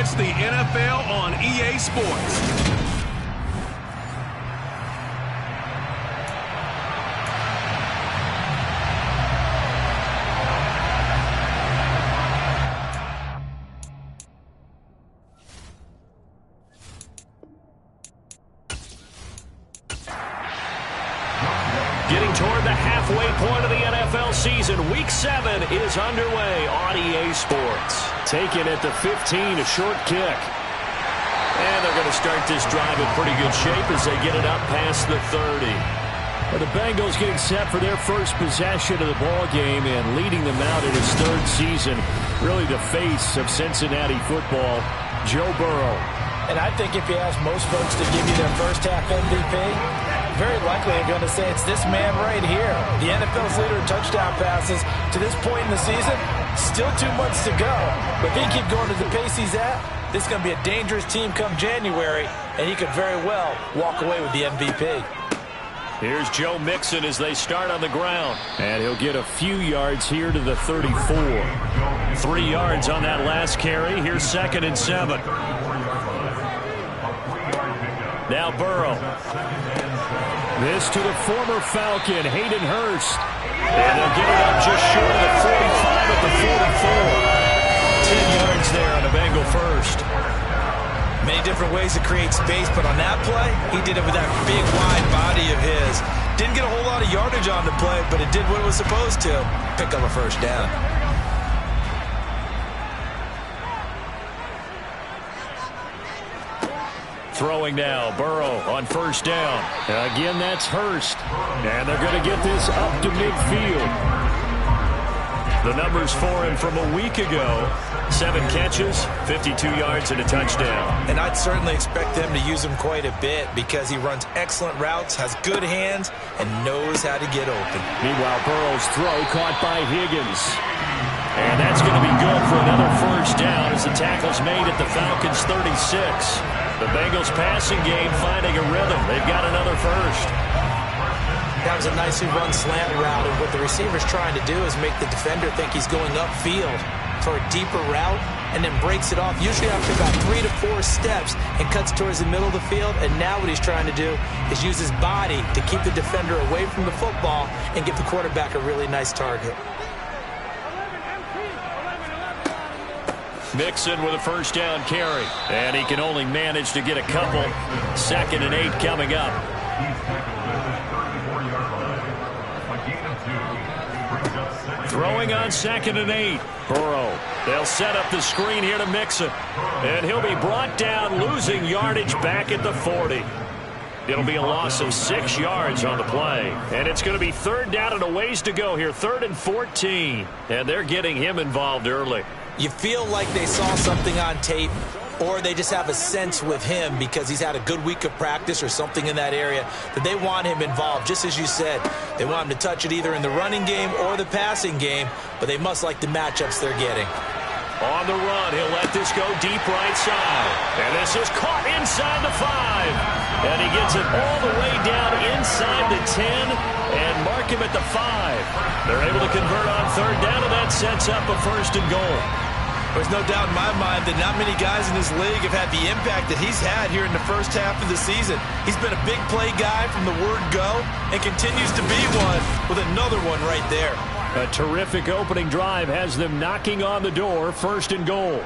It's the NFL on EA Sports. Getting toward the halfway point of the NFL season, Week 7 is underway on EA Sports. Taken at the 15, a short kick. And they're going to start this drive in pretty good shape as they get it up past the 30. Well, the Bengals getting set for their first possession of the ball game and leading them out in his third season. Really the face of Cincinnati football, Joe Burrow. And I think if you ask most folks to give you their first half MVP, very likely they're going to say it's this man right here. The NFL's leader in touchdown passes to this point in the season. Still 2 months to go. But if he keep going to the pace he's at, this is going to be a dangerous team come January, and he could very well walk away with the MVP. Here's Joe Mixon as they start on the ground. And he'll get a few yards here to the 34. 3 yards on that last carry. Here's 2nd and 7. Now Burrow. This to the former Falcon, Hayden Hurst. And they'll get it up just short of the 45 at the 44. 10 yards there on a Bengal first. Many different ways to create space, but on that play, he did it with that big, wide body of his. Didn't get a whole lot of yardage on the play, but it did what it was supposed to. Pick up a first down. Throwing now, Burrow on first down. Again, that's Hurst. And they're going to get this up to midfield. The numbers for him from a week ago. 7 catches, 52 yards, and a touchdown. And I'd certainly expect them to use him quite a bit because he runs excellent routes, has good hands, and knows how to get open. Meanwhile, Burrow's throw caught by Higgins. And that's going to be good for another first down as the tackle's made at the Falcons' 36. The Bengals passing game finding a rhythm. They've got another first. That was a nicely run slant route, and what the receiver's trying to do is make the defender think he's going upfield for a deeper route and then breaks it off, usually after about 3 to 4 steps, and cuts towards the middle of the field. And now what he's trying to do is use his body to keep the defender away from the football and give the quarterback a really nice target. Mixon with a first down carry. And he can only manage to get a couple. 2nd and 8 coming up. Throwing on 2nd and 8. Burrow. They'll set up the screen here to Mixon. And he'll be brought down, losing yardage back at the 40. It'll be a loss of 6 yards on the play. And it's going to be 3rd down and a ways to go here. 3rd and 14. And they're getting him involved early. You feel like they saw something on tape, or they just have a sense with him because he's had a good week of practice or something in that area that they want him involved. Just as you said, they want him to touch it either in the running game or the passing game, but they must like the matchups they're getting. On the run, he'll let this go deep right side. And this is caught inside the 5. And he gets it all the way down inside the 10 and mark him at the 5. They're able to convert on 3rd down, and that sets up a 1st and goal. There's no doubt in my mind that not many guys in this league have had the impact that he's had here in the first half of the season. He's been a big play guy from the word go and continues to be one with another one right there. A terrific opening drive has them knocking on the door. 1st and goal.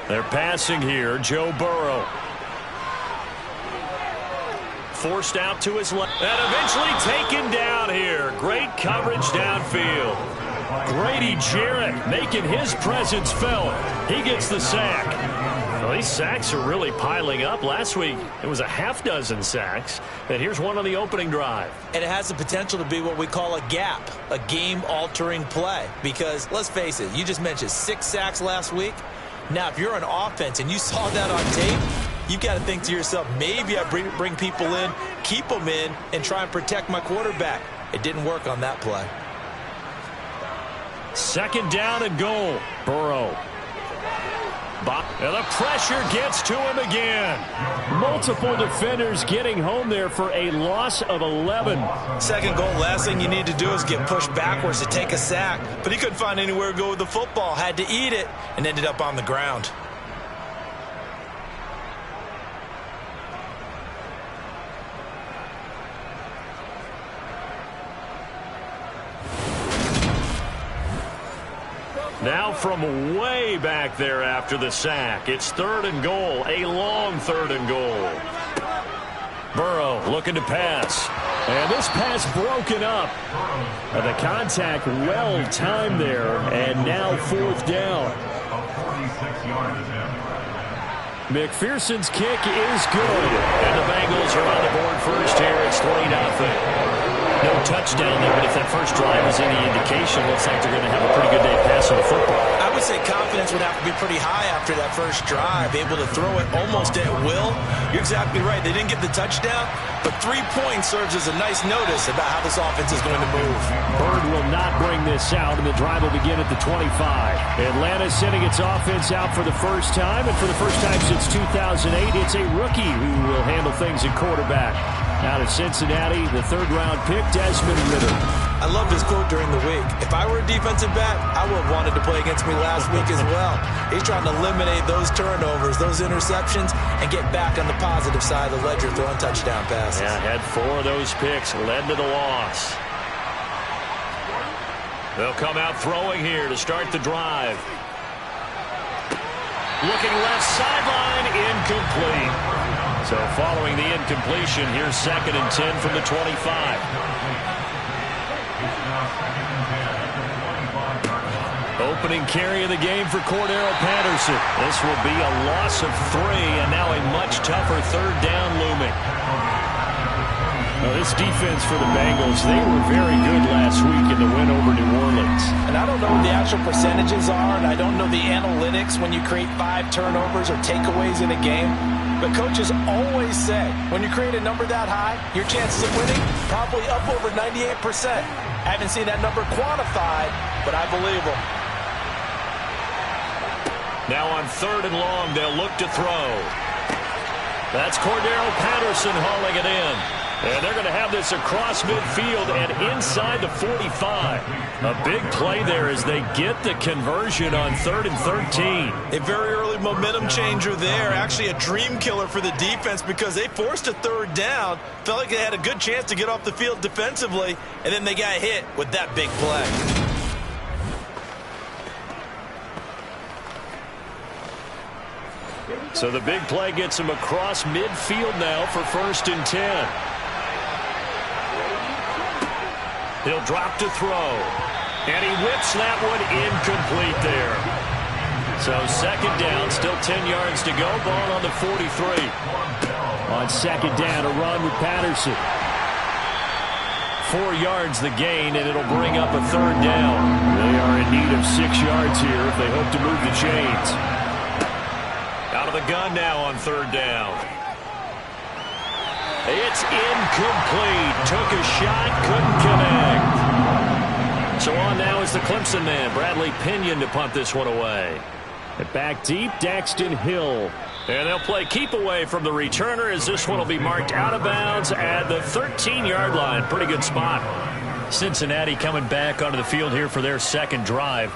They're passing here. Joe Burrow. Forced out to his left. And eventually taken down here. Great coverage downfield. Grady Jarrett making his presence felt. He gets the sack. Well, these sacks are really piling up. Last week, it was a half dozen sacks. And here's one on the opening drive. And it has the potential to be what we call a gap, a game-altering play. Because, let's face it, you just mentioned 6 sacks last week. Now, if you're on offense and you saw that on tape, you've got to think to yourself, maybe I bring people in, keep them in, and try and protect my quarterback. It didn't work on that play. 2nd down and goal. Burrow. And the pressure gets to him again. Multiple defenders getting home there for a loss of 11. 2nd goal, last thing you need to do is get pushed backwards to take a sack. But he couldn't find anywhere to go with the football. Had to eat it and ended up on the ground. Now from way back there after the sack, it's 3rd and goal, a long 3rd and goal. Burrow looking to pass. And this pass broken up. The contact well timed there, and now 4th down. McPherson's kick is good. And the Bengals are on the board first here. It's 3-0. No touchdown there, but if that first drive is any indication, looks like they're going to have a pretty good day passing the football. I would say confidence would have to be pretty high after that first drive, able to throw it almost at will. You're exactly right. They didn't get the touchdown, but 3 points serves as a nice notice about how this offense is going to move. Bird will not bring this out, and the drive will begin at the 25. Atlanta sending its offense out for the first time, and for the first time since 2008, it's a rookie who will handle things at quarterback. Out of Cincinnati, the 3rd-round pick, Desmond Ridder. I love his quote during the week. If I were a defensive back, I would have wanted to play against me last week as well. He's trying to eliminate those turnovers, those interceptions, and get back on the positive side of the ledger throwing touchdown passes. Yeah, had 4 of those picks, led to the loss. They'll come out throwing here to start the drive. Looking left sideline, incomplete. So following the incompletion, here's 2nd and 10 from the 25. Opening carry of the game for Cordero Patterson. This will be a loss of 3, and now a much tougher 3rd down looming. Now this defense for the Bengals, they were very good last week in the win over New Orleans. And I don't know what the actual percentages are, and I don't know the analytics when you create 5 turnovers or takeaways in a game. But coaches always say, when you create a number that high, your chances of winning probably up over 98%. I haven't seen that number quantified, but I believe them. Now on 3rd and long, they'll look to throw. That's Cordero Patterson hauling it in. And they're going to have this across midfield and inside the 45. A big play there as they get the conversion on 3rd and 13. A very early momentum changer there. Actually a dream killer for the defense because they forced a 3rd down. Felt like they had a good chance to get off the field defensively, and then they got hit with that big play. So the big play gets him across midfield now for 1st and 10. He'll drop to throw. And he whips that one incomplete there. So 2nd down, still 10 yards to go. Ball on the 43. On 2nd down, a run with Patterson. 4 yards the gain, and it'll bring up a 3rd down. They are in need of 6 yards here if they hope to move the chains. Out of the gun now on 3rd down. It's incomplete. Took a shot, couldn't connect. So on now is the Clemson man, Bradley Pinion, to punt this one away. And back deep, Daxton Hill. And they'll play keep away from the returner as this one will be marked out of bounds at the 13-yard line. Pretty good spot. Cincinnati coming back onto the field here for their 2nd drive.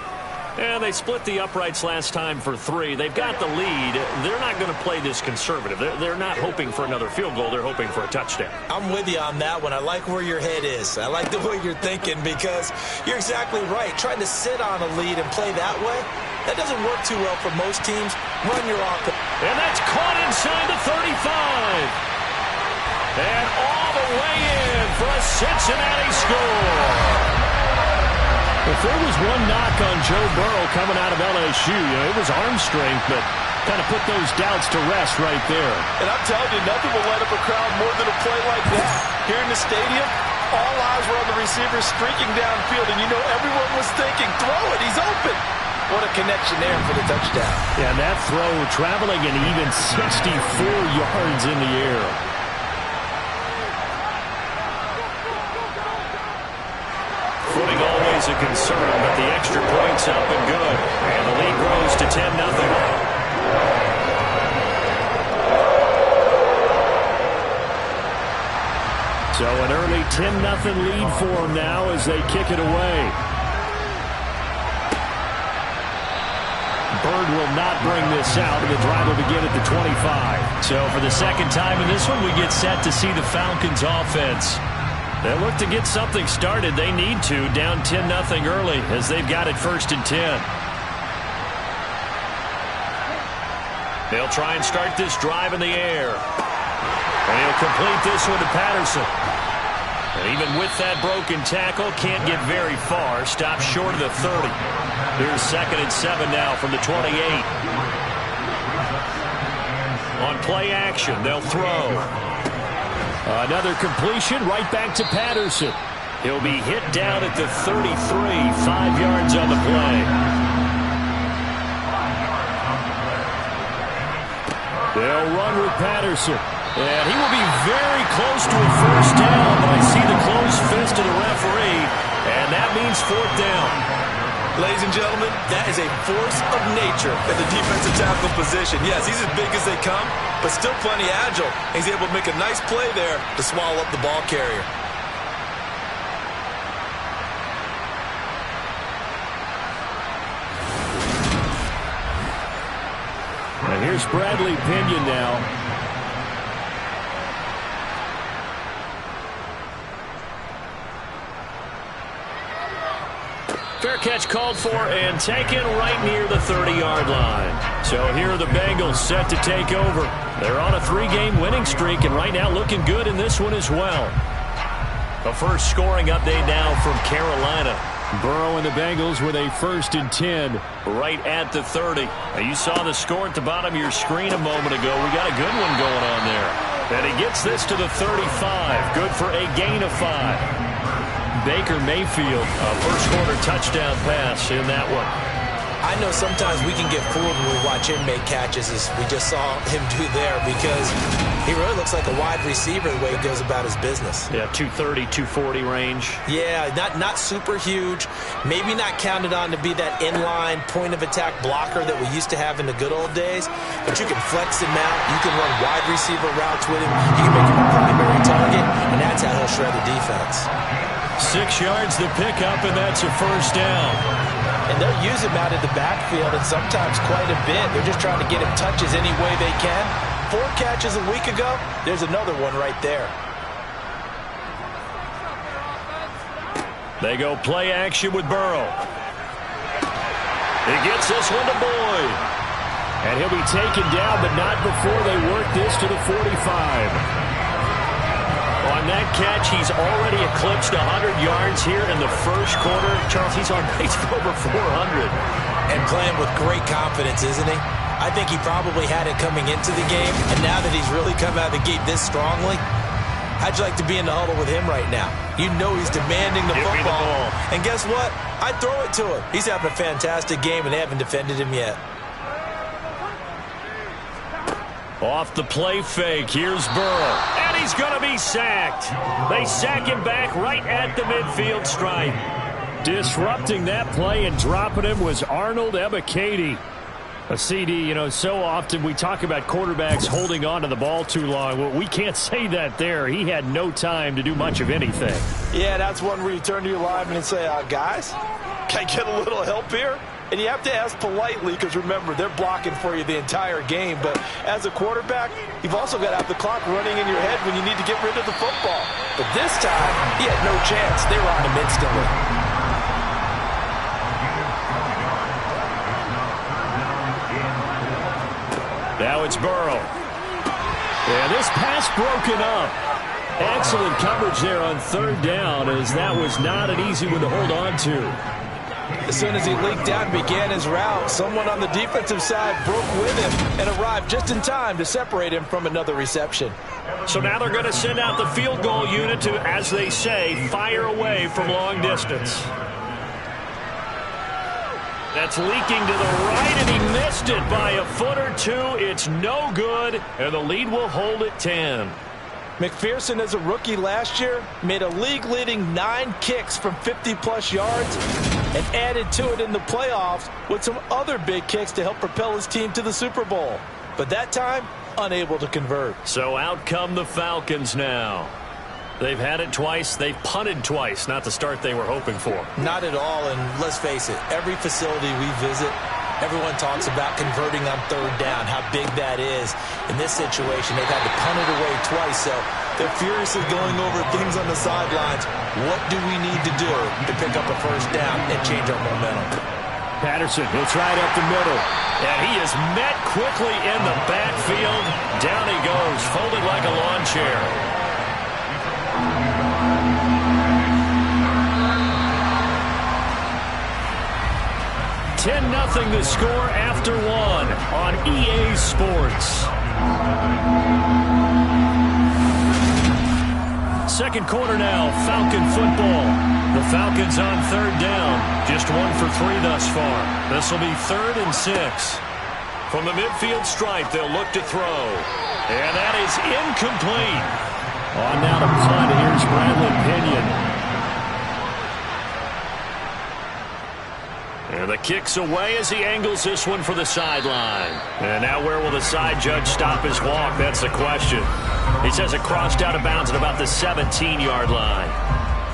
And they split the uprights last time for 3. They've got the lead. They're not going to play this conservative. They're not hoping for another field goal. They're hoping for a touchdown. I'm with you on that one. I like where your head is. I like the way you're thinking because you're exactly right. Trying to sit on a lead and play that way, that doesn't work too well for most teams. Run your offense. And that's caught inside the 35. And all the way in for a Cincinnati score. If there was one knock on Joe Burrow coming out of LSU, it was arm strength, but kind of put those doubts to rest right there. And I'm telling you, nothing will light up a crowd more than a play like that. Here in the stadium, all eyes were on the receiver streaking downfield, and you know everyone was thinking, throw it, he's open. What a connection there for the touchdown. Yeah, that throw traveling an even 64 yards in the air. Footing always a concern, but the extra point's up and good. And the lead grows to 10-0. So an early 10-0 lead for them now as they kick it away. Bird will not bring this out, and the drive will begin at the 25. So for the second time in this one, we get set to see the Falcons offense. They look to get something started. They need to, down 10-0 early as they've got it 1st and 10. They'll try and start this drive in the air. And he'll complete this one to Patterson. And even with that broken tackle, can't get very far. Stops short of the 30. Here's 2nd and 7 now from the 28. On play action, they'll throw. Another completion right back to Patterson. He'll be hit down at the 33, 5 yards on the play. They'll run with Patterson. And he will be very close to a first down, but I see the closed fist of the referee, and that means 4th down. Ladies and gentlemen, that is a force of nature at the defensive tackle position. Yes, he's as big as they come, but still plenty agile. He's able to make a nice play there to swallow up the ball carrier. And here's Bradley Pinion now. Fair catch called for and taken right near the 30-yard line. So here are the Bengals set to take over. They're on a 3-game winning streak and right now looking good in this one as well. The first scoring update now from Carolina. Burrow and the Bengals with a 1st and 10 right at the 30. Now you saw the score at the bottom of your screen a moment ago. We got a good one going on there. And he gets this to the 35. Good for a gain of 5. Baker Mayfield, first quarter touchdown pass in that one. I know sometimes we can get fooled when we watch him make catches, as we just saw him do there, because he really looks like a wide receiver the way he goes about his business. Yeah, 230, 240 range. Yeah, not super huge. Maybe not counted on to be that inline point-of-attack blocker that we used to have in the good old days, but you can flex him out. You can run wide receiver routes with him. You can make him a primary target, and that's how he'll shred the defense. 6 yards to pick up, and that's a first down. And they'll use him out of the backfield, and sometimes quite a bit. They're just trying to get him touches any way they can. 4 catches a week ago. There's another one right there. They go play action with Burrow. He gets this one to Boyd. And he'll be taken down, but not before they work this to the 45. On that catch, he's already eclipsed 100 yards here in the first quarter. Charles, he's on pace for over 400. And playing with great confidence, isn't he? I think he probably had it coming into the game, and now that he's really come out of the gate this strongly, how'd you like to be in the huddle with him right now? You know he's demanding the football. Give me the ball. And guess what? I'd throw it to him. He's having a fantastic game, and they haven't defended him yet. Off the play fake, here's Burrow. And he's going to be sacked. They sack him back right at the midfield stripe. Disrupting that play and dropping him was Arnold Ebiketie. A CD, you know, so often we talk about quarterbacks holding on to the ball too long. Well, we can't say that there. He had no time to do much of anything. Yeah, that's one where you turn to your lineman and say, guys, can I get a little help here? And you have to ask politely because, remember, they're blocking for you the entire game. But as a quarterback, you've also got to have the clock running in your head when you need to get rid of the football. But this time, he had no chance. They were on him instantly. Now it's Burrow. And this pass broken up. Excellent coverage there on 3rd down, as that was not an easy one to hold on to. As soon as he leaked out and began his route, someone on the defensive side broke with him and arrived just in time to separate him from another reception. So now they're going to send out the field goal unit to, as they say, fire away from long distance. That's leaking to the right, and he missed it by a foot or two. It's no good, and the lead will hold at 10. McPherson, as a rookie last year, made a league-leading 9 kicks from 50-plus yards and added to it in the playoffs with some other big kicks to help propel his team to the Super Bowl. But that time, unable to convert. So out come the Falcons now. They've had it twice. They've punted twice. Not the start they were hoping for. Not at all, and let's face it, every facility we visit, everyone talks about converting on 3rd down, how big that is. In this situation, they've had to punt it away twice, so they're furiously going over things on the sidelines. What do we need to do to pick up a first down and change our momentum? Patterson, he'll try it up the middle. And he is met quickly in the backfield. Down he goes, folded like a lawn chair. 10-0 the score after one on EA Sports. Second quarter now, Falcon football. The Falcons on third down. Just 1 for 3 thus far. This will be 3rd and 6. From the midfield stripe, they'll look to throw. And that is incomplete. On now to punt. Here's Bradley Pinion. And the kick's away as he angles this one for the sideline. And now where will the side judge stop his walk? That's the question. He says it crossed out of bounds at about the 17-yard line.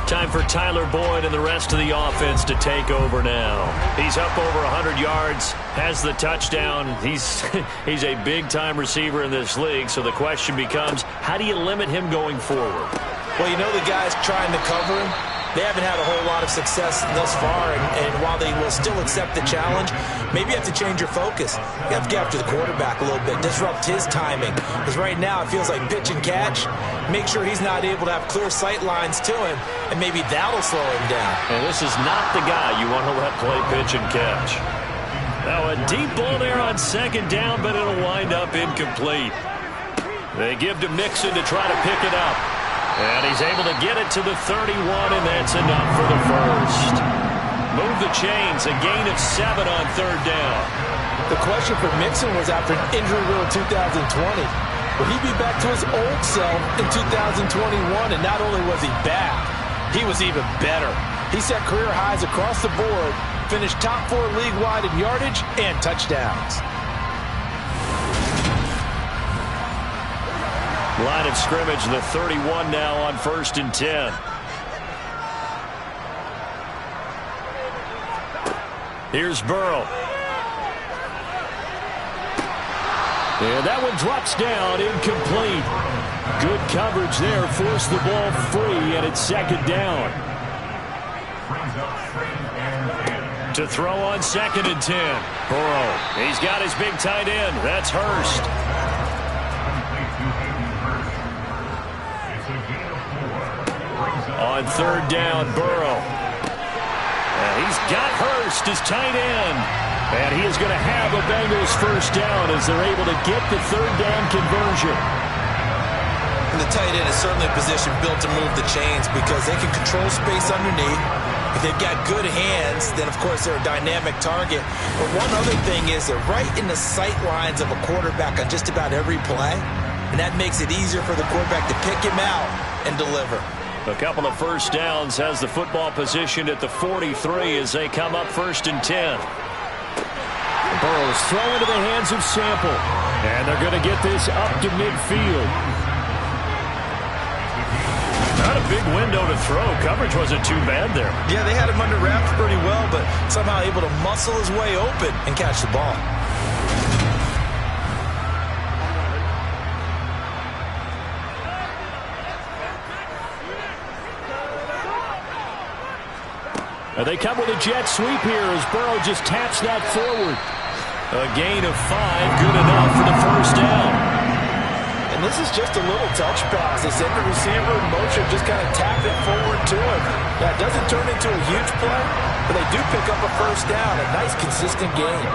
Time for Tyler Boyd and the rest of the offense to take over now. He's up over 100 yards, has the touchdown. He's a big-time receiver in this league, so the question becomes, how do you limit him going forward? Well, you know the guys trying to cover him. They haven't had a whole lot of success thus far, and while they will still accept the challenge, maybe you have to change your focus. You have to get after the quarterback a little bit, disrupt his timing, because right now it feels like pitch and catch. Make sure he's not able to have clear sight lines to him, and maybe that'll slow him down. And this is not the guy you want to let play pitch and catch. Now a deep ball there on second down, but it'll wind up incomplete. They give to Mixon to try to pick it up. And he's able to get it to the 31, and that's enough for the first. Move the chains, a gain of 7 on third down. The question for Mixon was after injury rule 2020. Will he be back to his old self in 2021? And not only was he back, he was even better. He set career highs across the board, finished top 4 league-wide in yardage and touchdowns. Line of scrimmage, the 31 now on 1st and 10. Here's Burrow. And that one drops down, incomplete. Good coverage there, forced the ball free, and it's second down. To throw on 2nd and 10. Burrow, he's got his big tight end. That's Hurst. On third down, Burrow. And he's got Hurst, his tight end. And he is going to have a Bengals first down as they're able to get the third down conversion. And the tight end is certainly a position built to move the chains because they can control space underneath. If they've got good hands, then, of course, they're a dynamic target. But one other thing is they're right in the sight lines of a quarterback on just about every play. And that makes it easier for the quarterback to pick him out and deliver. A couple of first downs, has the football positioned at the 43 as they come up 1st and 10. Burrow's throw into the hands of Sample. And they're going to get this up to midfield. Not a big window to throw. Coverage wasn't too bad there. Yeah, they had him under wraps pretty well, but somehow able to muscle his way open and catch the ball. They come with a jet sweep here as Burrow just taps that forward. A gain of 5, good enough for the first down. And this is just a little touch pass. They send the receiver in motion, just kind of tap it forward to him. That doesn't turn into a huge play, but they do pick up a first down. A nice, consistent gain.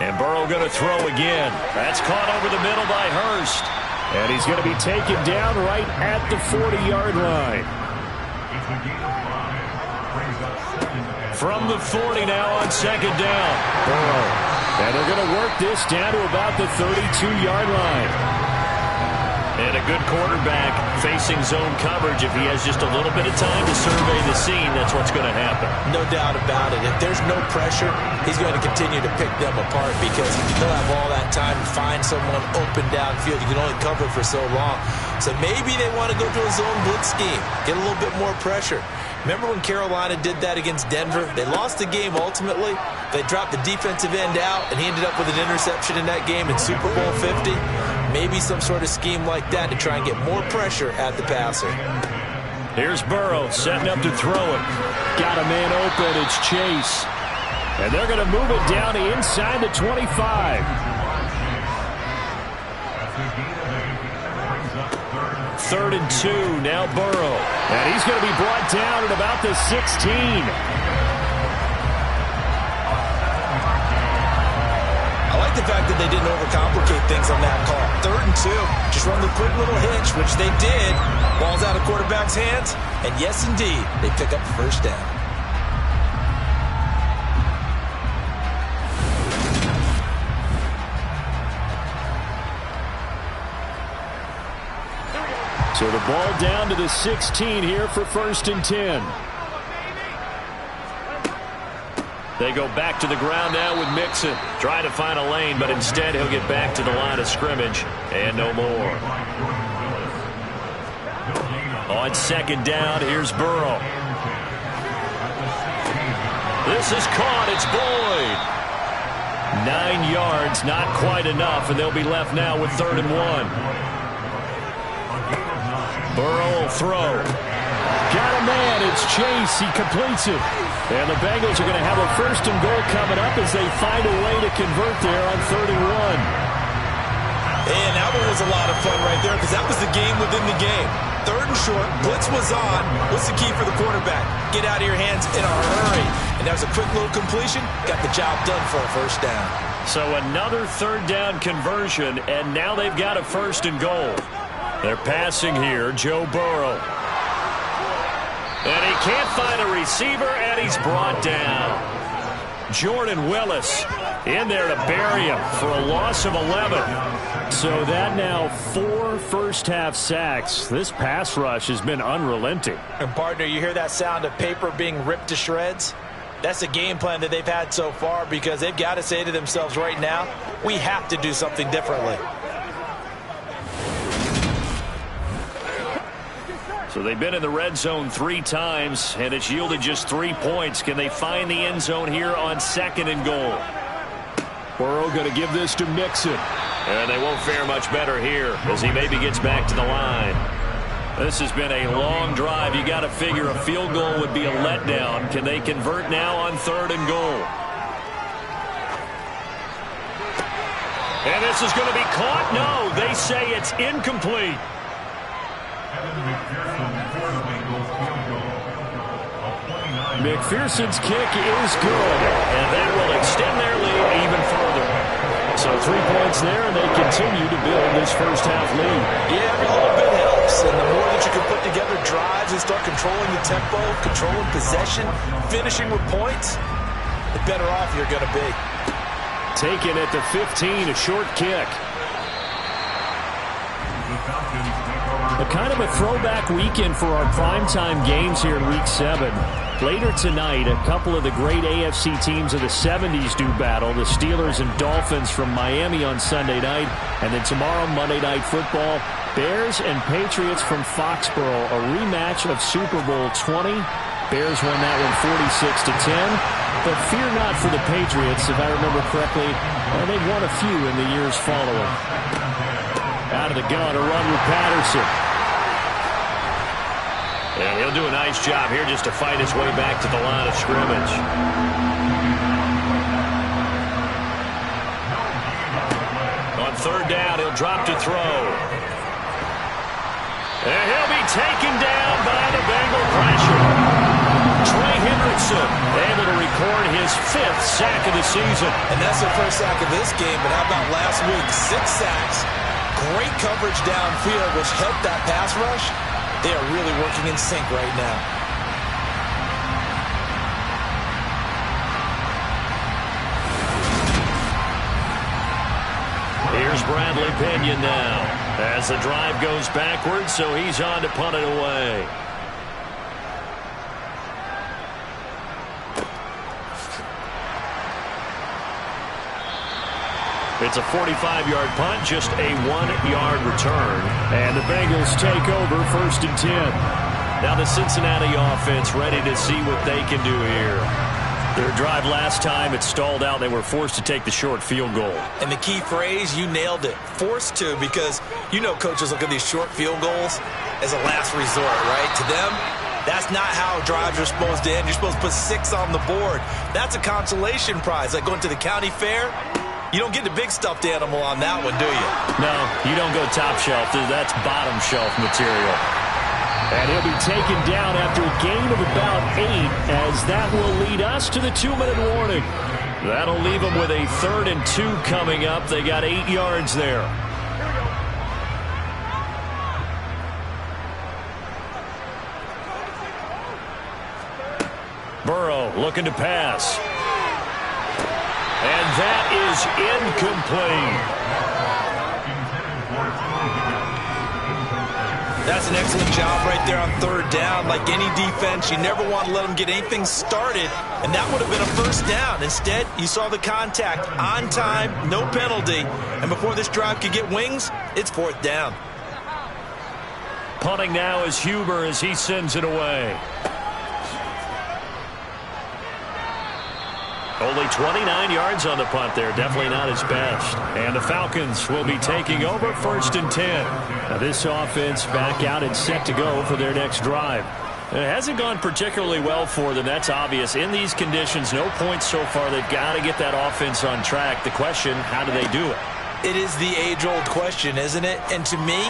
And Burrow going to throw again. That's caught over the middle by Hurst. And he's going to be taken down right at the 40-yard line. From the 40 now on second down. Burrow. And they're going to work this down to about the 32-yard line. And a good quarterback facing zone coverage. If he has just a little bit of time to survey the scene, that's what's going to happen. No doubt about it. If there's no pressure, he's going to continue to pick them apart because he'll have all that time to find someone open downfield. You can only cover for so long. So maybe they want to go to a zone blitz scheme, get a little bit more pressure. Remember when Carolina did that against Denver? They lost the game ultimately. They dropped the defensive end out, and he ended up with an interception in that game in Super Bowl 50. Maybe some sort of scheme like that to try and get more pressure at the passer. Here's Burrow setting up to throw it. Got a man open. It's Chase. And they're going to move it down inside the 25. Third and 2. Now Burrow. And he's going to be brought down at about the 16. I like the fact that they didn't overcomplicate things on that call. Third and 2. Just run the quick little hitch, which they did. Ball's out of quarterback's hands. And yes, indeed, they pick up the first down. So the ball down to the 16 here for first and 10. They go back to the ground now with Mixon. Trying to find a lane, but instead he'll get back to the line of scrimmage. And no more. On second down, here's Burrow. This is caught. It's Boyd. 9 yards, not quite enough, and they'll be left now with 3rd and 1. Burrow will throw. Got a man. It's Chase. He completes it. And the Bengals are going to have a 1st and goal coming up as they find a way to convert there on 3rd and 1. And that one was a lot of fun right there because that was the game within the game. 3rd and short. Blitz was on. What's the key for the quarterback? Get out of your hands in a hurry. And that was a quick little completion. Got the job done for a 1st down. So another 3rd down conversion, and now they've got a 1st and goal. They're passing here, Joe Burrow. And he can't find a receiver, and he's brought down. Jordan Willis in there to bury him for a loss of 11. So that now 4 first-half sacks. This pass rush has been unrelenting. And, partner, you hear that sound of paper being ripped to shreds? That's the game plan that they've had so far because they've got to say to themselves right now, we have to do something differently. So they've been in the red zone 3 times, and it's yielded just 3 points. Can they find the end zone here on 2nd and goal? Burrow going to give this to Mixon. And they won't fare much better here as he maybe gets back to the line. This has been a long drive. You got to figure a field goal would be a letdown. Can they convert now on 3rd and goal? And this is going to be caught. No, they say it's incomplete. McPherson's kick is good, and that will extend their lead even further. So 3 points there, and they continue to build this first-half lead. Yeah, every little bit helps, and the more that you can put together drives and start controlling the tempo, controlling possession, finishing with points, the better off you're going to be. Taken at the 15, a short kick. A kind of a throwback weekend for our primetime games here in Week 7. Later tonight, a couple of the great AFC teams of the 70s do battle. The Steelers and Dolphins from Miami on Sunday night. And then tomorrow, Monday Night Football, Bears and Patriots from Foxborough. A rematch of Super Bowl 20. Bears won that one 46-10. But fear not for the Patriots. If I remember correctly, they've won a few in the years following. Out of the gun, a run with Patterson. And he'll do a nice job here just to fight his way back to the line of scrimmage. On 3rd down, he'll drop to throw. And he'll be taken down by the Bengal pressure. Trey Hendrickson able to record his 5th sack of the season. And that's the first sack of this game, but how about last week? 6 sacks. Great coverage downfield, which helped that pass rush. They are really working in sync right now. Here's Bradley Pinion now as the drive goes backwards, so he's on to punt it away. It's a 45-yard punt, just a 1-yard return. And the Bengals take over 1st and 10. Now the Cincinnati offense ready to see what they can do here. Their drive last time, it stalled out. They were forced to take the short field goal. And the key phrase, you nailed it. Forced to, because you know coaches look at these short field goals as a last resort, right? To them, that's not how drives are supposed to end. You're supposed to put 6 on the board. That's a consolation prize. Like going to the county fair, you don't get the big stuffed animal on that one, do you? No, you don't go top shelf. That's bottom shelf material. And he'll be taken down after a gain of about 8, as that will lead us to the 2-minute warning. That'll leave them with a 3rd and 2 coming up. They got 8 yards there. Burrow looking to pass. And that is incomplete. That's an excellent job right there on 3rd down. Like any defense, you never want to let them get anything started, and that would have been a 1st down. Instead, you saw the contact on time, no penalty, and before this drive could get wings, it's 4th down. Punting now is Huber as he sends it away. Only 29 yards on the punt there. Definitely not his best. And the Falcons will be taking over 1st and 10. Now this offense back out and set to go for their next drive. It hasn't gone particularly well for them. That's obvious. In these conditions, no points so far. They've got to get that offense on track. The question, how do they do it? It is the age-old question, isn't it? And to me,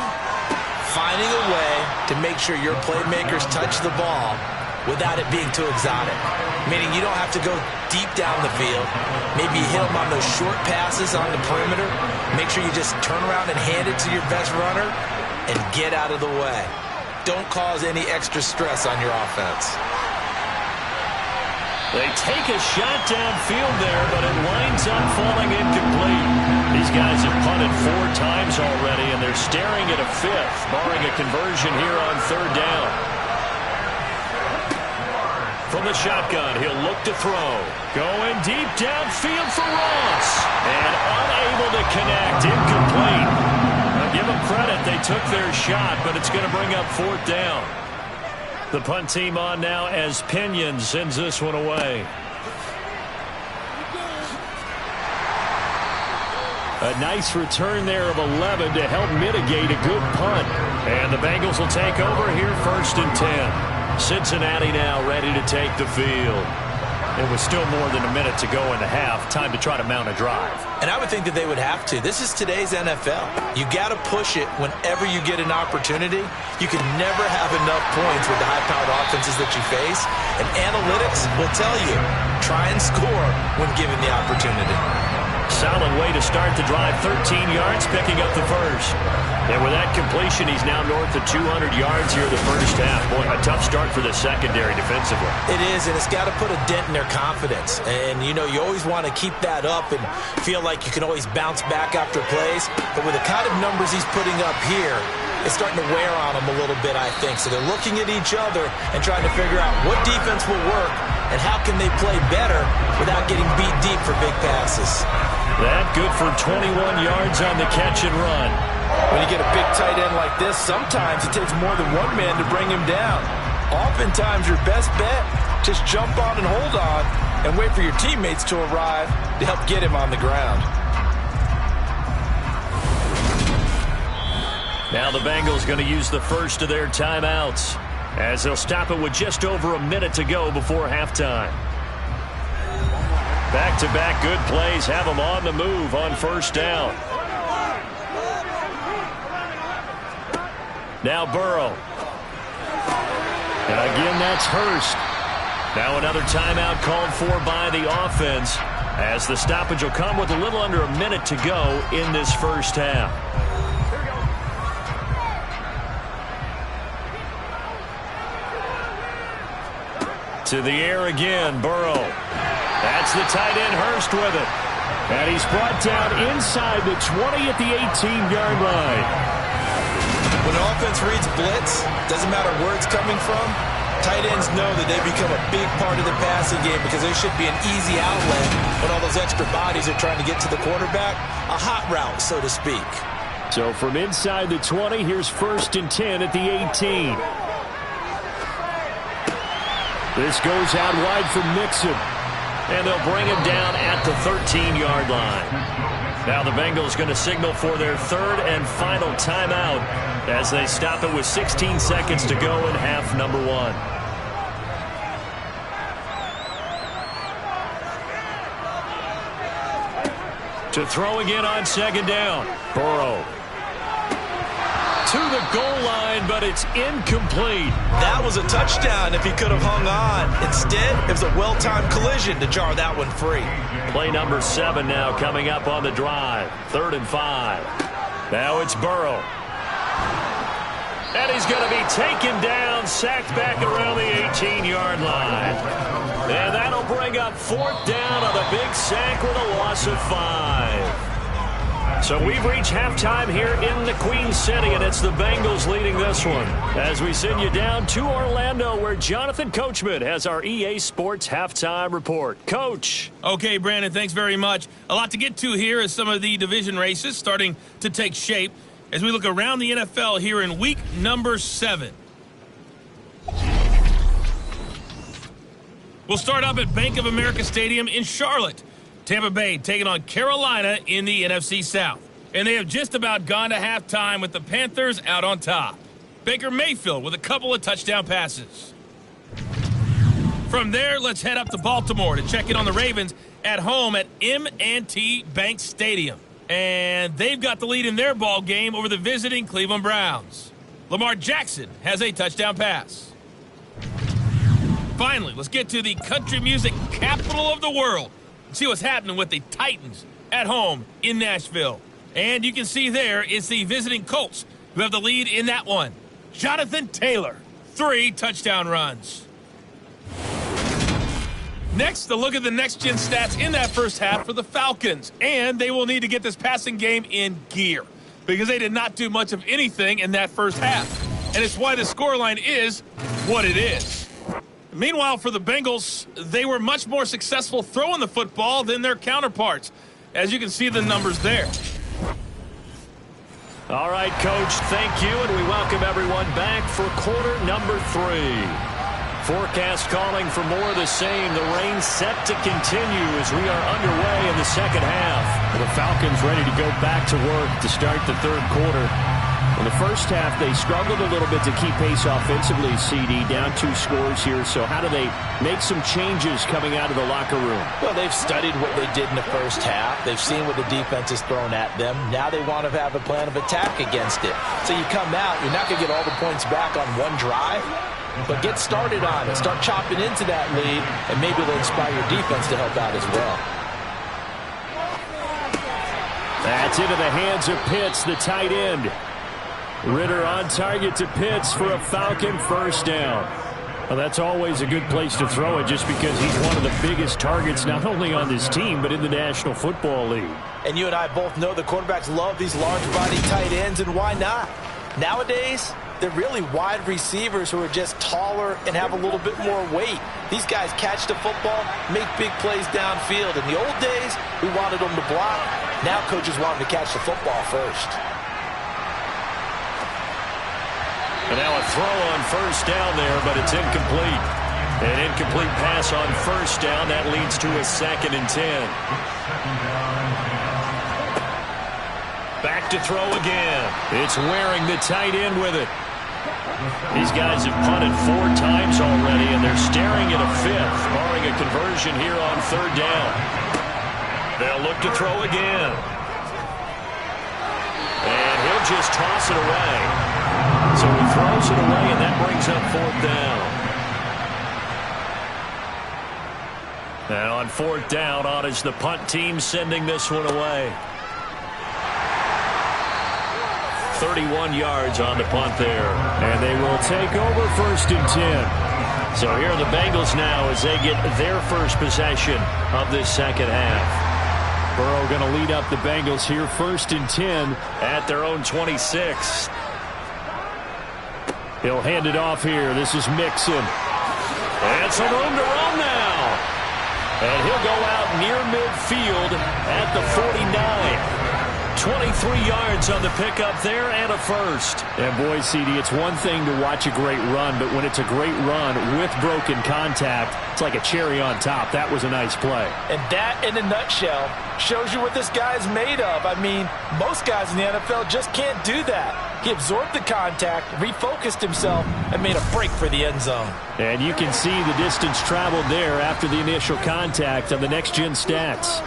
finding a way to make sure your playmakers touch the ball without it being too exotic. Meaning you don't have to go deep down the field. Maybe you hit them on those short passes on the perimeter. Make sure you just turn around and hand it to your best runner and get out of the way. Don't cause any extra stress on your offense. They take a shot downfield there, but it winds up falling incomplete. These guys have punted 4 times already, and they're staring at a 5th, barring a conversion here on 3rd down. From the shotgun, he'll look to throw. Going deep downfield for Ross. And unable to connect. Incomplete. I'll give them credit. They took their shot, but it's going to bring up 4th down. The punt team on now as Pinion sends this one away. A nice return there of 11 to help mitigate a good punt. And the Bengals will take over here 1st and 10. Cincinnati now ready to take the field. It was still more than a minute to go in the half. Time to try to mount a drive. And I would think that they would have to. This is today's NFL. You got to push it whenever you get an opportunity. You can never have enough points with the high-powered offenses that you face. And analytics will tell you, try and score when given the opportunity. Solid way to start the drive. 13 yards, picking up the 1st. And with that completion, he's now north of 200 yards here in the 1st half. Boy, a tough start for the secondary defensively. It is, and it's got to put a dent in their confidence. And, you know, you always want to keep that up and feel like you can always bounce back after plays. But with the kind of numbers he's putting up here, it's starting to wear on them a little bit, I think. So they're looking at each other and trying to figure out what defense will work and how can they play better without getting beat deep for big passes. That good for 21 yards on the catch and run. When you get a big tight end like this, sometimes it takes more than one man to bring him down. Oftentimes, your best bet, just jump on and hold on and wait for your teammates to arrive to help get him on the ground. Now the Bengals going to use the first of their timeouts as they'll stop it with just over a minute to go before halftime. Back-to-back good plays have them on the move on 1st down. Now Burrow. And again, that's Hurst. Now another timeout called for by the offense as the stoppage will come with a little under a minute to go in this 1st half. To the air again, Burrow. That's the tight end, Hurst, with it. And he's brought down inside the 20 at the 18-yard line. When an offense reads blitz, doesn't matter where it's coming from, tight ends know that they become a big part of the passing game because there should be an easy outlet when all those extra bodies are trying to get to the quarterback. A hot route, so to speak. So from inside the 20, here's 1st and 10 at the 18. This goes out wide for Mixon. And they'll bring him down at the 13-yard line. Now the Bengals going to signal for their third and final timeout as they stop it with 16 seconds to go in half number 1. To throw again on second down. Burrow. To the goal line, but it's incomplete. That was a touchdown if he could have hung on. Instead, it was a well-timed collision to jar that one free. Play number 7 now coming up on the drive. 3rd and 5. Now it's Burrow. And he's going to be taken down, sacked back around the 18-yard line. And that'll bring up 4th down on a big sack with a loss of 5. So we've reached halftime here in the Queen City, and it's the Bengals leading this one. As we send you down to Orlando, where Jonathan Coachman has our EA Sports halftime report. Coach. Okay, Brandon, thanks very much. A lot to get to here as some of the division races starting to take shape as we look around the NFL here in week number 7. We'll start up at Bank of America Stadium in Charlotte. Tampa Bay taking on Carolina in the NFC South. And they have just about gone to halftime with the Panthers out on top. Baker Mayfield with a couple of touchdown passes. From there, let's head up to Baltimore to check in on the Ravens at home at M&T Bank Stadium. And they've got the lead in their ball game over the visiting Cleveland Browns. Lamar Jackson has a touchdown pass. Finally, let's get to the country music capital of the world. See what's happening with the Titans at home in Nashville. And you can see there it's the visiting Colts who have the lead in that one. Jonathan Taylor, 3 touchdown runs. Next, a look at the next-gen stats in that first half for the Falcons. And they will need to get this passing game in gear because they did not do much of anything in that first half. And it's why the scoreline is what it is. Meanwhile, for the Bengals, they were much more successful throwing the football than their counterparts, as you can see the numbers there. All right, Coach, thank you, and we welcome everyone back for quarter number 3. Forecast calling for more of the same. The rain set to continue as we are underway in the second half. The Falcons ready to go back to work to start the third quarter. In the first half, they struggled a little bit to keep pace offensively, CD, down 2 scores here. So how do they make some changes coming out of the locker room? Well, they've studied what they did in the first half. They've seen what the defense has thrown at them. Now they want to have a plan of attack against it. So you come out, you're not going to get all the points back on one drive, but get started on it. Start chopping into that lead, and maybe it'll inspire your defense to help out as well. That's into the hands of Pitts, the tight end. Ritter on target to Pitts for a Falcon first down. Well, that's always a good place to throw it just because he's one of the biggest targets not only on this team but in the National Football League. And you and I both know the quarterbacks love these large-body tight ends, and why not? Nowadays, they're really wide receivers who are just taller and have a little bit more weight. These guys catch the football, make big plays downfield. In the old days, we wanted them to block. Now coaches want them to catch the football first. And now a throw on first down there, but it's incomplete. An incomplete pass on first down. That leads to a 2nd and 10. Back to throw again. It's Waring, the tight end, with it. These guys have punted 4 times already, and they're staring at a 5th, barring a conversion here on 3rd down. They'll look to throw again. And he'll just toss it away. So he throws it away, and that brings up 4th down. And on 4th down, on is the punt team sending this one away. 31 yards on the punt there. And they will take over 1st and 10. So here are the Bengals now as they get their first possession of this second half. Burrow going to lead up the Bengals here 1st and 10 at their own 26. He'll hand it off here. This is Mixon. And some room to run now. And he'll go out near midfield at the 49. 23 yards on the pickup there and a first. And boy, CD, it's one thing to watch a great run, but when it's a great run with broken contact, it's like a cherry on top. That was a nice play. And that, in a nutshell, shows you what this guy's made of. I mean, most guys in the NFL just can't do that. He absorbed the contact, refocused himself, and made a break for the end zone. And you can see the distance traveled there after the initial contact on the next-gen stats.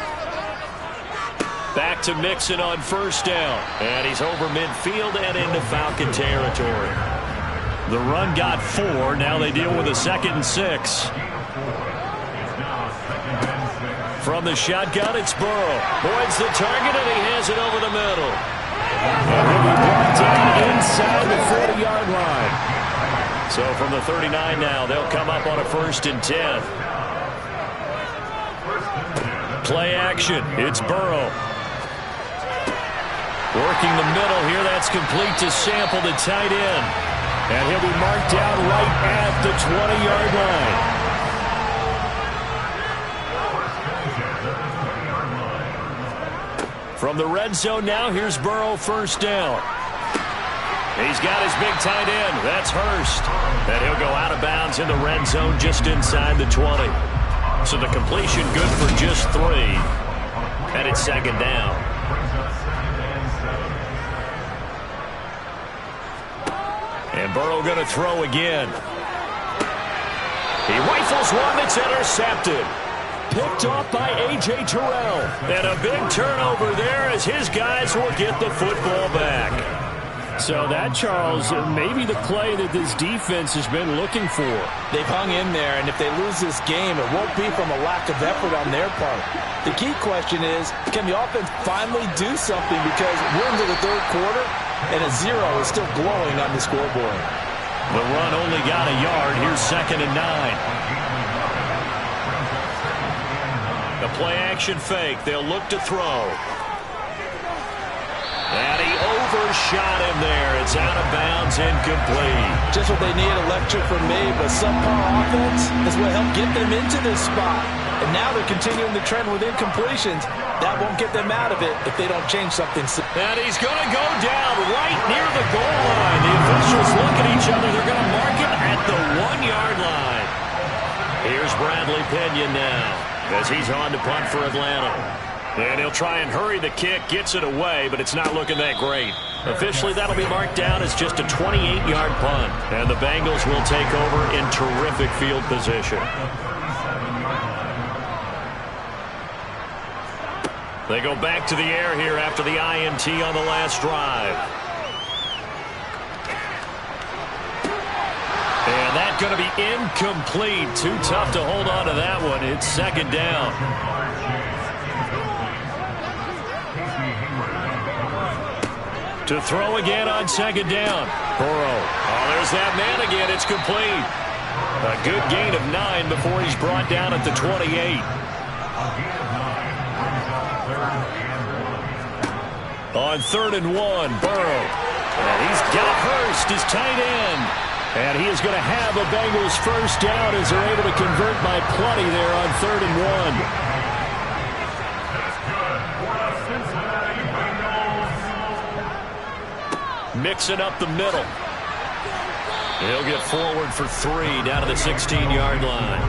Back to Mixon on first down. And he's over midfield and into Falcon territory. The run got 4. Now they deal with a 2nd and 6. From the shotgun, it's Burrow. Boyd's the target, and he has it over the middle. And he'll be brought down inside the 40-yard line. So from the 39 now, they'll come up on a 1st and 10. Play action. It's Burrow. Working the middle here. That's complete to Sample, the tight end. And he'll be marked down right at the 20-yard line. From the red zone now, here's Burrow, first down. He's got his big tight end. That's Hurst. And he'll go out of bounds in the red zone just inside the 20. So the completion good for just 3. And it's 2nd down. And Burrow going to throw again. He rifles one that's intercepted. Picked off by A.J. Terrell. And a big turnover there as his guys will get the football back. So that, Charles, maybe the play that this defense has been looking for. They've hung in there, and if they lose this game, it won't be from a lack of effort on their part. The key question is, can the offense finally do something? Because we're into the 3rd quarter, and a 0 is still glowing on the scoreboard. The run only got a yard. Here's 2nd and 9. The play-action fake. They'll look to throw. And he overshot him there. It's out of bounds, incomplete. Just what they need, a lecture from me, but subpar offense is what helped get them into this spot. And now they're continuing the trend with incompletions. That won't get them out of it if they don't change something. And he's going to go down right near the goal line. The officials look at each other. They're going to mark him at the 1-yard line. Here's Bradley Pinion now as he's on to punt for Atlanta. And he'll try and hurry the kick, gets it away, but it's not looking that great. Officially, that'll be marked down as just a 28-yard punt. And the Bengals will take over in terrific field position. They go back to the air here after the INT on the last drive. And that's going to be incomplete. Too tough to hold on to that one. It's 2nd down. To throw again on 2nd down. Burrow. Oh, there's that man again. It's complete. A good gain of 9 before he's brought down at the 28. On 3rd and 1, Burrow. And he's got Hurst, his tight end. And he is going to have a Bengals first down as they're able to convert by plenty there on 3rd and 1. Mixing up the middle. He'll get forward for 3 down to the 16-yard line.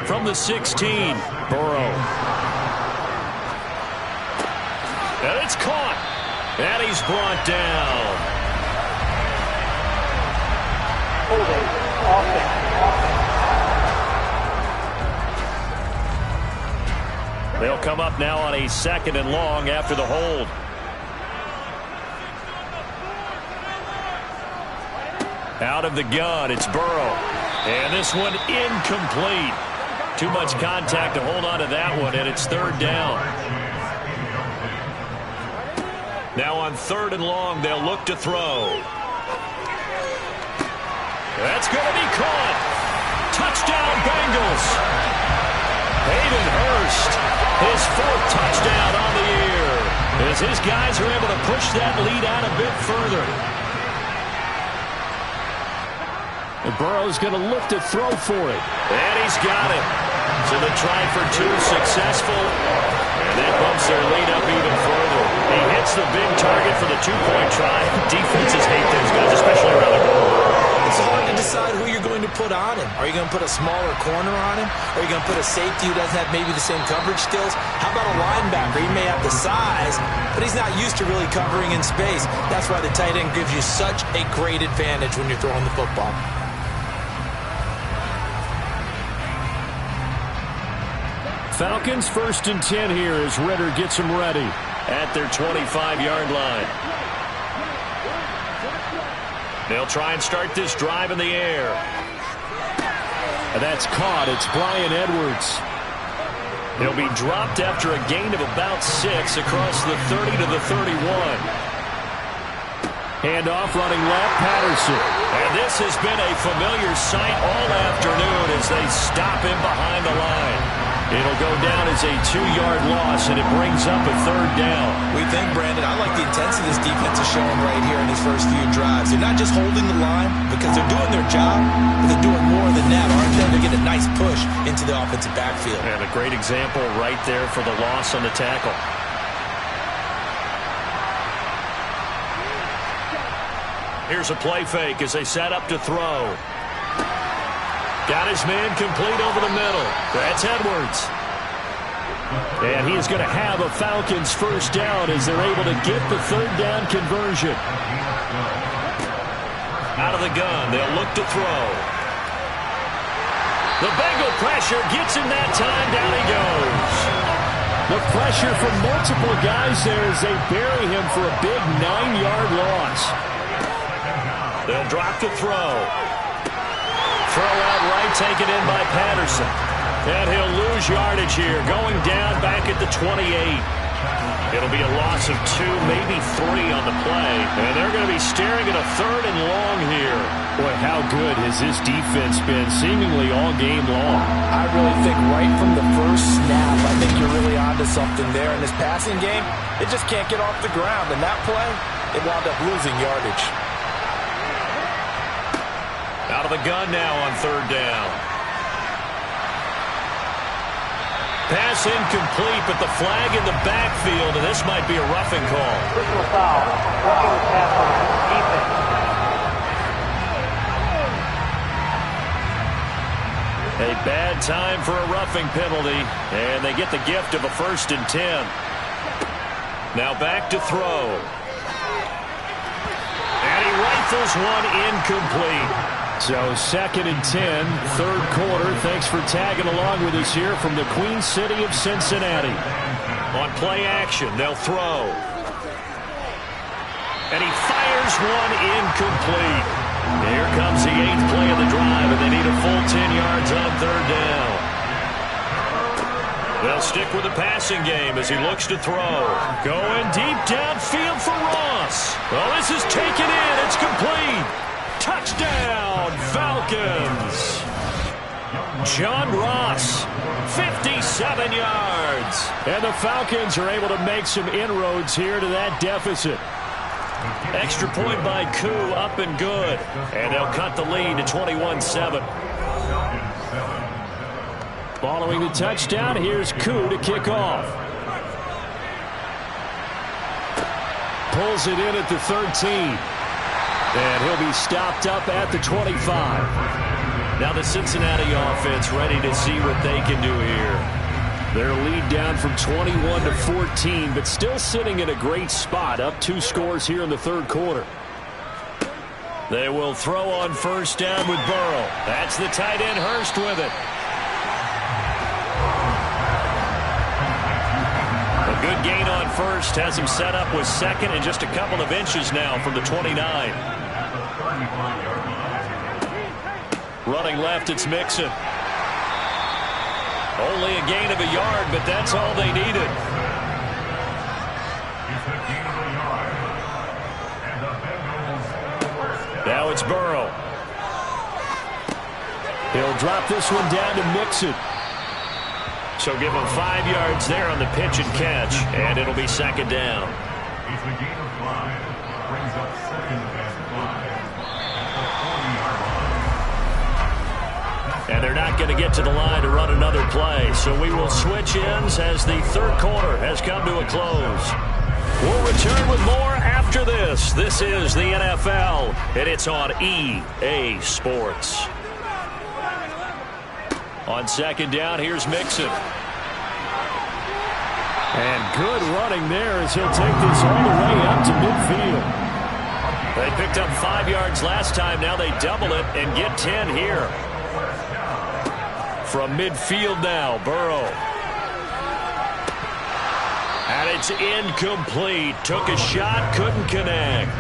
From the 16, Burrow. And it's caught. And he's brought down. They'll come up now on a 2nd and long after the hold. Out of the gun, it's Burrow. And this one incomplete. Too much contact to hold on to that one, and it's 3rd down. Now on 3rd and long, they'll look to throw. That's going to be caught. Touchdown, Bengals. Hayden Hurst, his 4th touchdown on the year, as his guys are able to push that lead out a bit further. And Burrow's going to look to throw for it. And he's got it. So the try for two successful, and that bumps their lead up even further. He hits the big target for the two-point try. Defenses hate those guys, especially around the goal. It's hard to decide who you're going to put on him. Are you going to put a smaller corner on him? Are you going to put a safety who doesn't have maybe the same coverage skills? How about a linebacker? He may have the size, but he's not used to really covering in space. That's why the tight end gives you such a great advantage when you're throwing the football. Falcons 1st and 10 here as Ritter gets them ready at their 25-yard line. They'll try and start this drive in the air. And that's caught. It's Bryan Edwards. He'll be dropped after a gain of about 6 across the 30 to the 31. Handoff running left, Patterson. And this has been a familiar sight all afternoon as they stop him behind the line. It'll go down as a 2-yard loss, and it brings up a 3rd down. We think, Brandon, I like the intensity this defense is showing right here in these first few drives. They're not just holding the line because they're doing their job, but they're doing more than that, aren't they? They're getting a nice push into the offensive backfield. And a great example right there for the loss on the tackle. Here's a play fake as they set up to throw. Got his man complete over the middle. That's Edwards. And he is going to have a Falcons 1st down as they're able to get the 3rd down conversion. Out of the gun, they'll look to throw. The Bengal pressure gets him that time. Down he goes. The pressure from multiple guys there as they bury him for a big 9-yard loss. They'll drop to throw. Throw out right, taken in by Patterson. And he'll lose yardage here, going down back at the 28. It'll be a loss of 2, maybe 3 on the play. And they're going to be staring at a 3rd and long here. Boy, how good has this defense been seemingly all game long? I really think right from the first snap, I think you're really onto something there. In this passing game, it just can't get off the ground. And that play, it wound up losing yardage. Out of the gun now on 3rd down. Pass incomplete, but the flag in the backfield, and this might be a roughing call. Personal foul. Roughing the passer. Defense. A bad time for a roughing penalty, and they get the gift of a 1st and 10. Now back to throw. And he rifles one incomplete. So 2nd and 10, 3rd quarter. Thanks for tagging along with us here from the Queen City of Cincinnati. On play action, they'll throw. And he fires one incomplete. Here comes the 8th play of the drive, and they need a full 10 yards on 3rd down. They'll stick with the passing game as he looks to throw. Going deep downfield for Ross. Well, this is taken in. It's complete. Touchdown, Falcons. John Ross, 57 yards. And the Falcons are able to make some inroads here to that deficit. Extra point by Koo, up and good. And they'll cut the lead to 21-7. Following the touchdown, here's Koo to kick off. Pulls it in at the 13. And he'll be stopped up at the 25. Now the Cincinnati offense ready to see what they can do here. Their lead down from 21 to 14, but still sitting in a great spot, up 2 scores here in the 3rd quarter. They will throw on 1st down with Burrow. That's the tight end Hurst with it. A good gain on 1st has him set up with 2nd and just a couple of inches now from the 29. Running left, it's Mixon. Only a gain of a yard, but that's all they needed. Now it's Burrow. He'll drop this one down to Mixon. So give him 5 yards there on the pitch and catch, and it'll be 2nd down. And they're not going to get to the line to run another play. So we will switch ends as the third quarter has come to a close. We'll return with more after this. This is the NFL, and it's on EA Sports. On second down, here's Mixon. And good running there as he'll take this all the way up to midfield. They picked up 5 yards last time. Now they double it and get 10 here. From midfield now, Burrow. And it's incomplete. Took a shot, couldn't connect.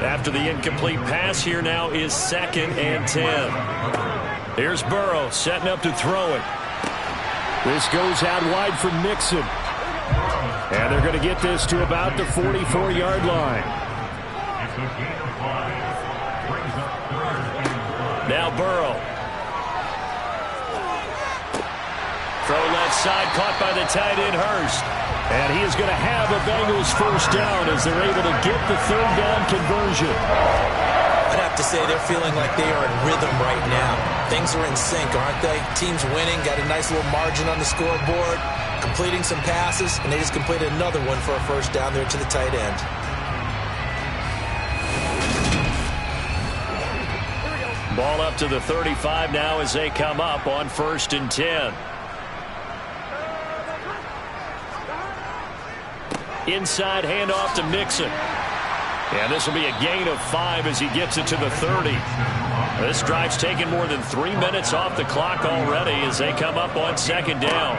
After the incomplete pass, here now is 2nd and 10. Here's Burrow setting up to throw it. This goes out wide for Mixon. And they're going to get this to about the 44-yard line. Now Burrow. Throw left side, caught by the tight end, Hurst. And he is going to have a Bengals first down as they're able to get the third down conversion. I'd have to say they're feeling like they are in rhythm right now. Things are in sync, aren't they? Team's winning, got a nice little margin on the scoreboard, completing some passes, and they just completed another one for a first down there to the tight end. Ball up to the 35 now as they come up on 1st and 10. Inside handoff to Mixon. And this will be a gain of 5 as he gets it to the 30. This drive's taken more than 3 minutes off the clock already as they come up on 2nd down.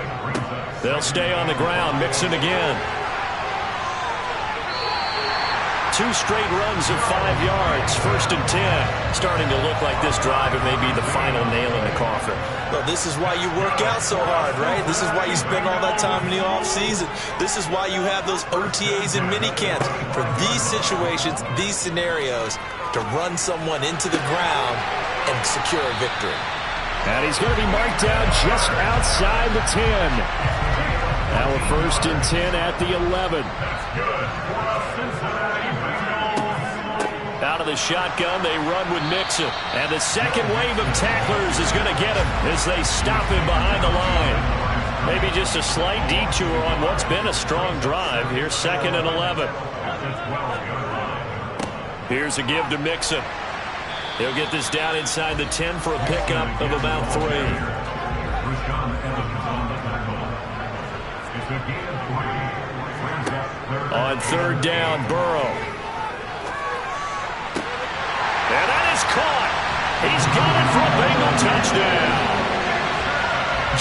They'll stay on the ground. Mixon again. 2 straight runs of 5 yards. 1st and 10. Starting to look like this drive, it may be the final nail in the coffin. Well, this is why you work out so hard, right? This is why you spend all that time in the offseason. This is why you have those OTAs and minicamps. For these situations, these scenarios, to run someone into the ground and secure a victory. And he's going to be marked down just outside the 10. Now a 1st and 10 at the 11. Out of the shotgun, they run with Mixon. And the second wave of tacklers is going to get him as they stop him behind the line. Maybe just a slight detour on what's been a strong drive. Here's 2nd and 11. Here's a give to Mixon. He'll get this down inside the 10 for a pickup of about 3. On 3rd down, Burrow. And that is caught. He's got it for a Bengal touchdown.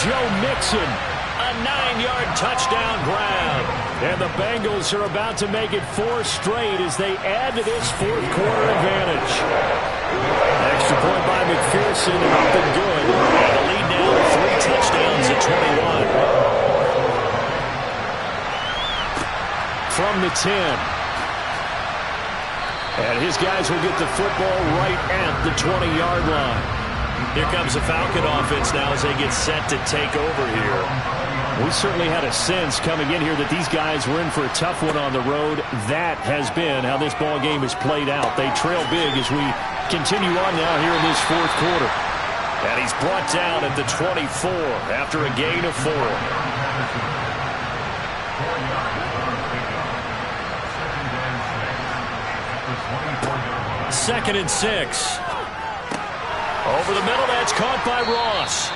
Joe Mixon. A 9-yard touchdown grab. And the Bengals are about to make it 4 straight as they add to this 4th quarter advantage. Extra point by McPherson and up and good. And the lead now to 3 touchdowns at 21. From the 10. And his guys will get the football right at the 20-yard line. Here comes the Falcon offense now as they get set to take over here. We certainly had a sense coming in here that these guys were in for a tough one on the road. That has been how this ball game has played out. They trail big as we continue on now here in this 4th quarter. And he's brought down at the 24 after a gain of 4. 2nd and 6. Over the middle, that's caught by Ross.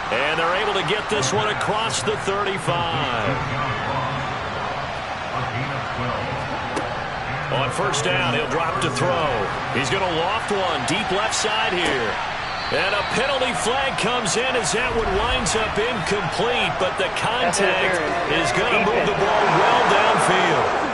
And they're able to get this one across the 35. On 1st down, he'll drop to throw. He's going to loft one deep left side here. And a penalty flag comes in as that one winds up incomplete, but the contact is going to move the ball well downfield.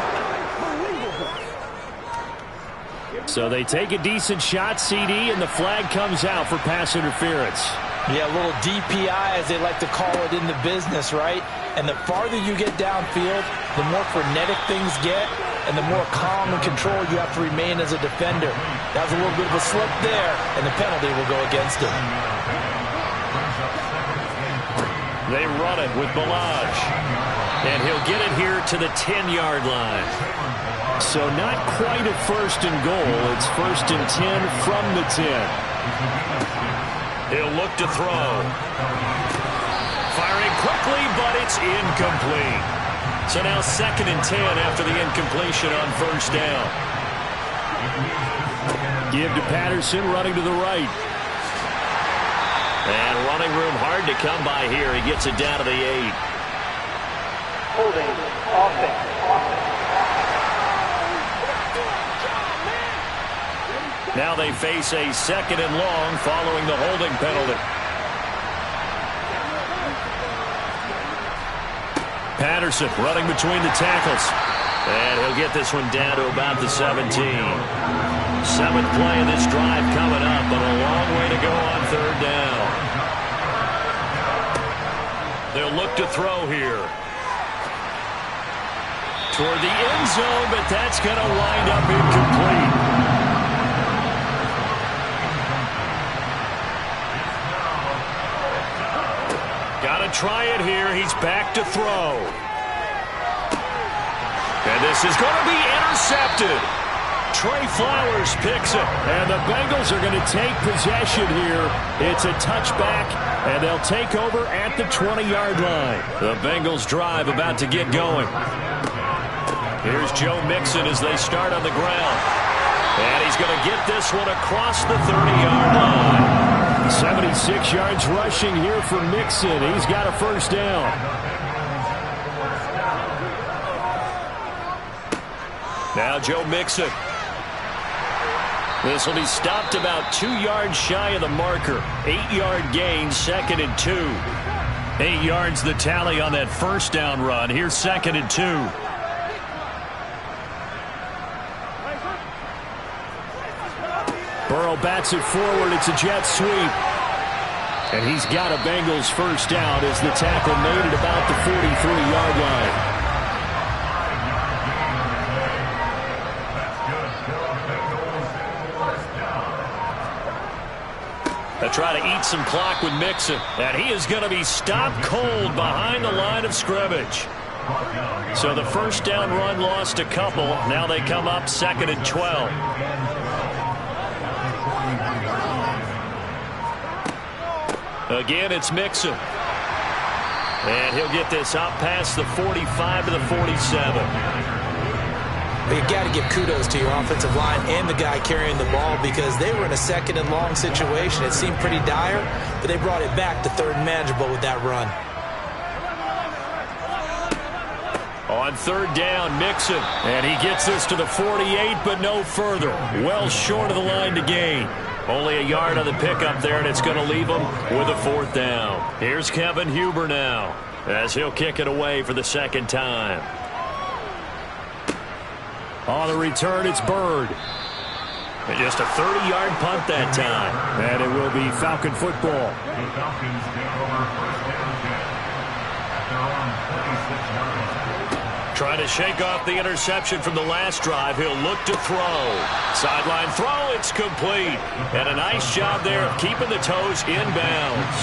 So they take a decent shot, CD, and the flag comes out for pass interference. Yeah, a little DPI, as they like to call it in the business, right? And the farther you get downfield, the more frenetic things get, and the more calm and control you have to remain as a defender. That was a little bit of a slip there, and the penalty will go against him. They run it with Balaj. And he'll get it here to the 10-yard line. So not quite a 1st and goal. It's 1st and 10 from the 10. He'll look to throw. Firing quickly, but it's incomplete. So now 2nd and 10 after the incompletion on first down. Give to Patterson, running to the right. And running room hard to come by here. He gets it down to the 8. Holding offense. Now they face a 2nd and long following the holding penalty. Patterson running between the tackles. And he'll get this one down to about the 17. 7th play of this drive coming up, but a long way to go on 3rd down. They'll look to throw here. Toward the end zone, but that's going to wind up incomplete. Got to try it here. He's back to throw. And this is going to be intercepted. Trey Flowers picks it. And the Bengals are going to take possession here. It's a touchback, and they'll take over at the 20-yard line. The Bengals drive about to get going. Here's Joe Mixon as they start on the ground. And he's going to get this one across the 30-yard line. 76 yards rushing here for Mixon. He's got a first down. Now Joe Mixon. This will be stopped about 2 yards shy of the marker. 8-yard gain, 2nd and 2. 8 yards the tally on that first down run. Here's 2nd and 2. Burrow bats it forward. It's a jet sweep. And he's got a Bengals first down as the tackle made it about the 43-yard line. They try to eat some clock with Mixon. And he is going to be stopped cold behind the line of scrimmage. So the first down run lost a couple. Now they come up 2nd and 12. Again, it's Mixon. And he'll get this up past the 45 to the 47. But you got to give kudos to your offensive line and the guy carrying the ball because they were in a 2nd and long situation. It seemed pretty dire, but they brought it back to 3rd and manageable with that run. On 3rd down, Mixon. And he gets this to the 48, but no further. Well short of the line to gain. Only a yard on the pickup there, and it's going to leave him with a 4th down. Here's Kevin Huber now as he'll kick it away for the 2nd time. On the return, it's Bird. And just a 30-yard punt that time. And it will be Falcon football. Trying to shake off the interception from the last drive. He'll look to throw. Sideline throw, it's complete. And a nice job there of keeping the toes inbounds.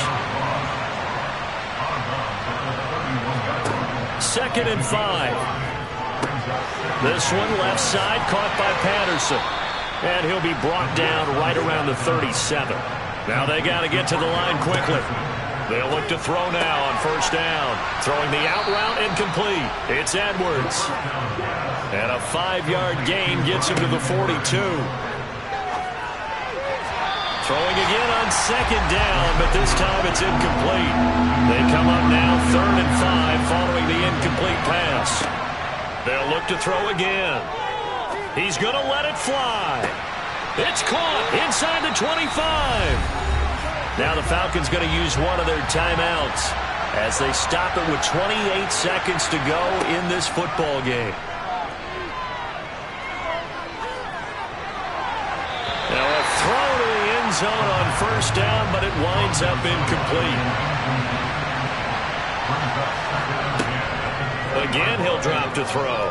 2nd and 5. This one left side caught by Patterson. And he'll be brought down right around the 37. Now they got to get to the line quickly. They'll look to throw now on first down. Throwing the out route incomplete. It's Edwards. And a 5-yard gain gets him to the 42. Throwing again on 2nd down, but this time it's incomplete. They come up now 3rd and 5 following the incomplete pass. They'll look to throw again. He's going to let it fly. It's caught inside the 25. Now the Falcons going to use one of their timeouts as they stop it with 28 seconds to go in this football game. Now a throw to the end zone on first down, but it winds up incomplete. Again, he'll drop to throw.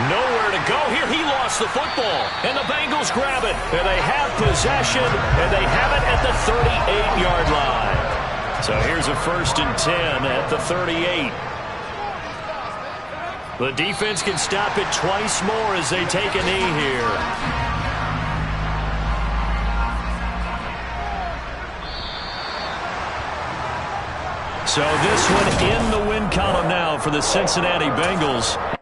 Nowhere to go here. He lost the football. And the Bengals grab it. And they have possession. And they have it at the 38-yard line. So here's a 1st and 10 at the 38. The defense can stop it twice more as they take a knee here. So this one in the win column now for the Cincinnati Bengals.